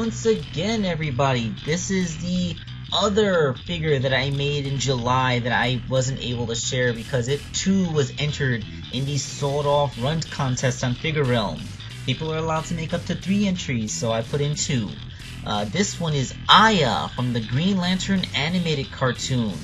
once again, everybody. This is the other figure that I made in July that I wasn't able to share because it too was entered in the Sold Off Run contest on Figure Realm. People are allowed to make up to 3 entries, so I put in 2. This one is Aya from the Green Lantern animated cartoon.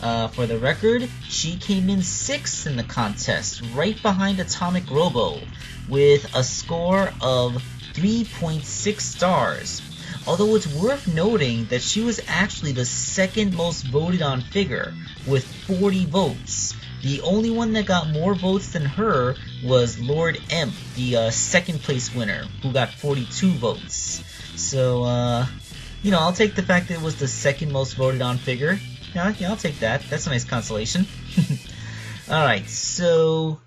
For the record, she came in 6th in the contest, right behind Atomic Robo, with a score of 3.6 stars. Although it's worth noting that she was actually the second most voted on figure, with 40 votes. The only one that got more votes than her was Lord M, the second place winner, who got 42 votes. So, I'll take the fact that it was the second most voted on figure. Yeah, I'll take that. That's a nice consolation. Alright, so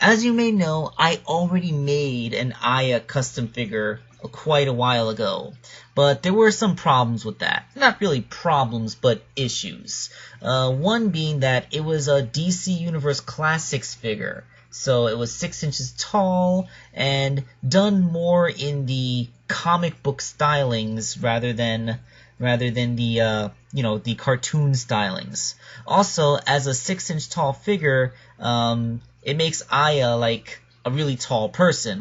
as you may know, I already made an Aya custom figure quite a while ago, but there were some problems with that. Not really problems, but issues. One being that it was a DC Universe Classics figure, so it was 6 inches tall and done more in the comic book stylings rather than the the cartoon stylings. Also, as a 6-inch tall figure, it makes Aya like a really tall person,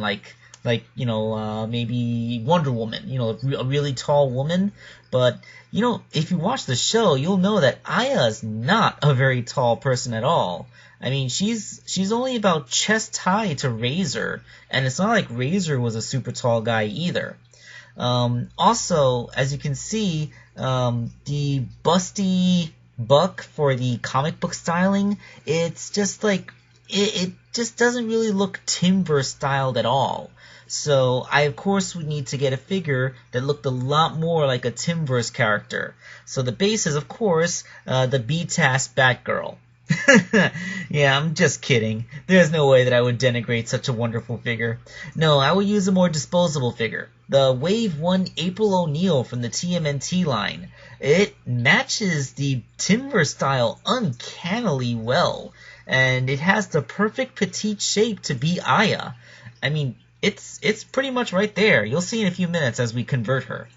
maybe Wonder Woman, a really tall woman. But if you watch the show, you'll know that Aya is not a very tall person at all. I mean, she's only about chest high to Razor, and it's not like Razor was a super tall guy either. Also, as you can see, the busty buck for the comic book styling, it's just like, it just doesn't really look Timber styled at all. So I of course would need to get a figure that looked a lot more like a Timverse character. So the base is of course the B-Task Batgirl. Yeah, I'm just kidding. There's no way that I would denigrate such a wonderful figure. No, I would use a more disposable figure. The Wave 1 April O'Neil from the TMNT line. It matches the Timber style uncannily well, and it has the perfect petite shape to be Aya. I mean, it's pretty much right there. You'll see in a few minutes as we convert her.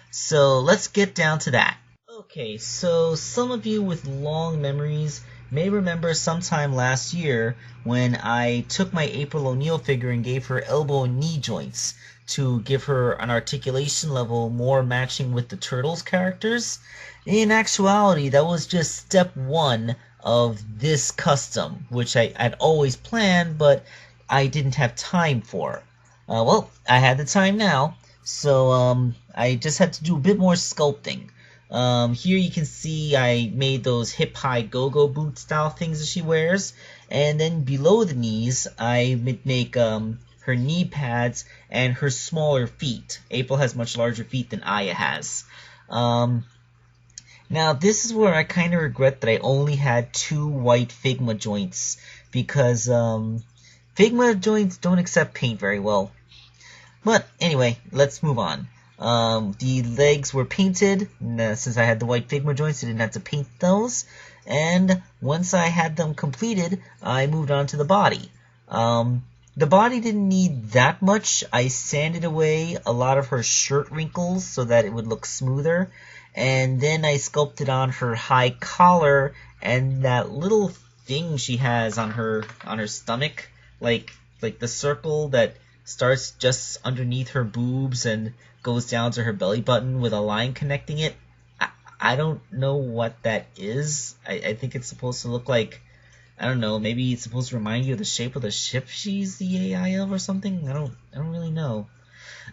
So let's get down to that. Okay, so some of you with long memories may remember sometime last year when I took my April O'Neil figure and gave her elbow and knee joints to give her an articulation level more matching with the Turtles characters. In actuality, that was just step 1 of this custom, which I'd always planned, but I didn't have time for. Well, I had the time now, so I just had to do a bit more sculpting. Here you can see I made those hip-high go-go boot style things that she wears, and then below the knees I make her knee pads and her smaller feet. April has much larger feet than Aya has. Now this is where I kind of regret that I only had 2 white Figma joints, because Figma joints don't accept paint very well. But anyway, let's move on. The legs were painted. Since I had the white Figma joints, I didn't have to paint those. And once I had them completed, I moved on to the body. The body didn't need that much. I sanded away a lot of her shirt wrinkles so that it would look smoother. And then I sculpted on her high collar and that little thing she has on her stomach, like the circle that starts just underneath her boobs and goes down to her belly button with a line connecting it. I don't know what that is. I think it's supposed to look like, I don't know, maybe it's supposed to remind you of the shape of the ship she's the AI of or something. I don't really know.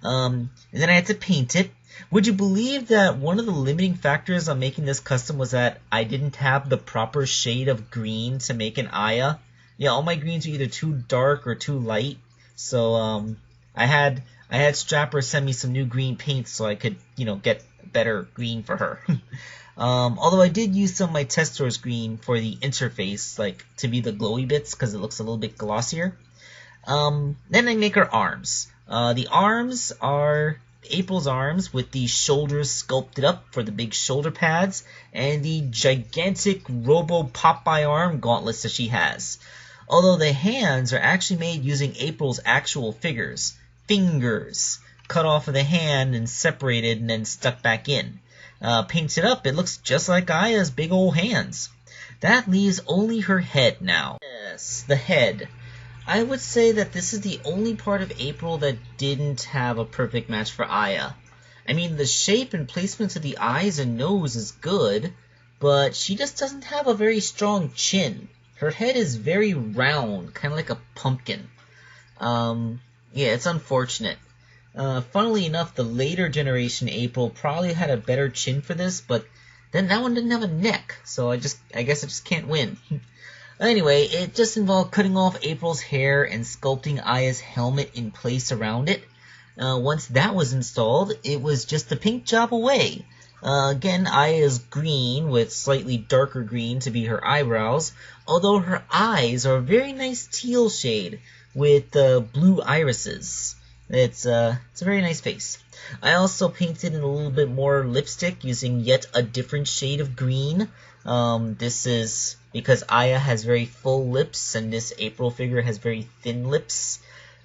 And then I had to paint it. Would you believe that one of the limiting factors on making this custom was that I didn't have the proper shade of green to make an Aya? Yeah, all my greens are either too dark or too light. So I had Strapper send me some new green paints so I could, get better green for her. Although I did use some of my test source green for the interface, to be the glowy bits, because it looks a little bit glossier. Then I make her arms. The arms are April's arms with the shoulders sculpted up for the big shoulder pads, and the gigantic Robo Popeye arm gauntlets that she has. Although the hands are actually made using April's actual fingers. cut off of the hand and separated and then stuck back in. Paints it up, it looks just like Aya's big old hands. That leaves only her head now. Yes, the head. I would say that this is the only part of April that didn't have a perfect match for Aya. I mean, the shape and placement of the eyes and nose is good, but she just doesn't have a very strong chin. Her head is very round, kind of like a pumpkin. Yeah, it's unfortunate. Funnily enough, the later generation April probably had a better chin for this, but then that one didn't have a neck, so I guess I just can't win. Anyway, it just involved cutting off April's hair and sculpting Aya's helmet in place around it. Once that was installed, it was just the paint job away. Again, Aya's green with slightly darker green to be her eyebrows, although her eyes are a very nice teal shade with blue irises. It's a very nice face. I also painted in a little bit more lipstick using yet a different shade of green. This is because Aya has very full lips and this April figure has very thin lips.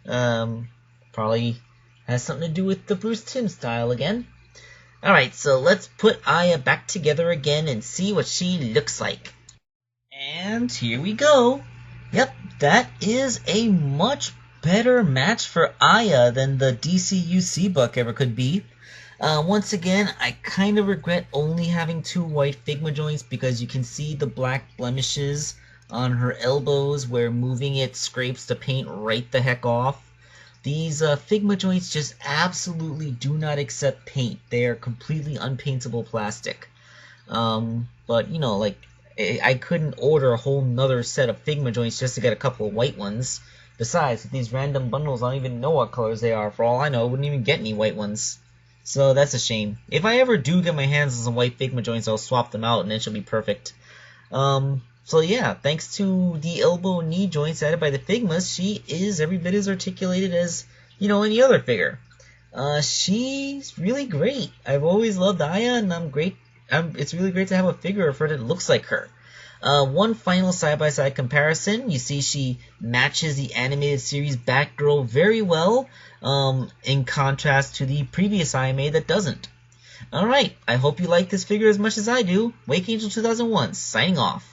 Probably has something to do with the Bruce Timm style again. Alright, so let's put Aya back together again and see what she looks like. And here we go. Yep, that is a much better match for Aya than the DCUC buck ever could be. Once again, I kind of regret only having 2 white Figma joints because you can see the black blemishes on her elbows where moving it scrapes the paint right the heck off. These Figma joints just absolutely do not accept paint. They are completely unpaintable plastic. But, you know, like, I couldn't order a whole nother set of Figma joints just to get a couple of white ones. Besides, with these random bundles, I don't even know what colors they are. For all I know, I wouldn't even get any white ones. So that's a shame. If I ever do get my hands on some white Figma joints, I'll swap them out and it should be perfect. So yeah, thanks to the elbow and knee joints added by the Figmas, she is every bit as articulated as, you know, any other figure. She's really great. I've always loved Aya, and it's really great to have a figure of her that looks like her. One final side-by-side comparison, you see she matches the animated series Batgirl very well, in contrast to the previous anime that doesn't. Alright, I hope you like this figure as much as I do. Wakeangel2K1, signing off.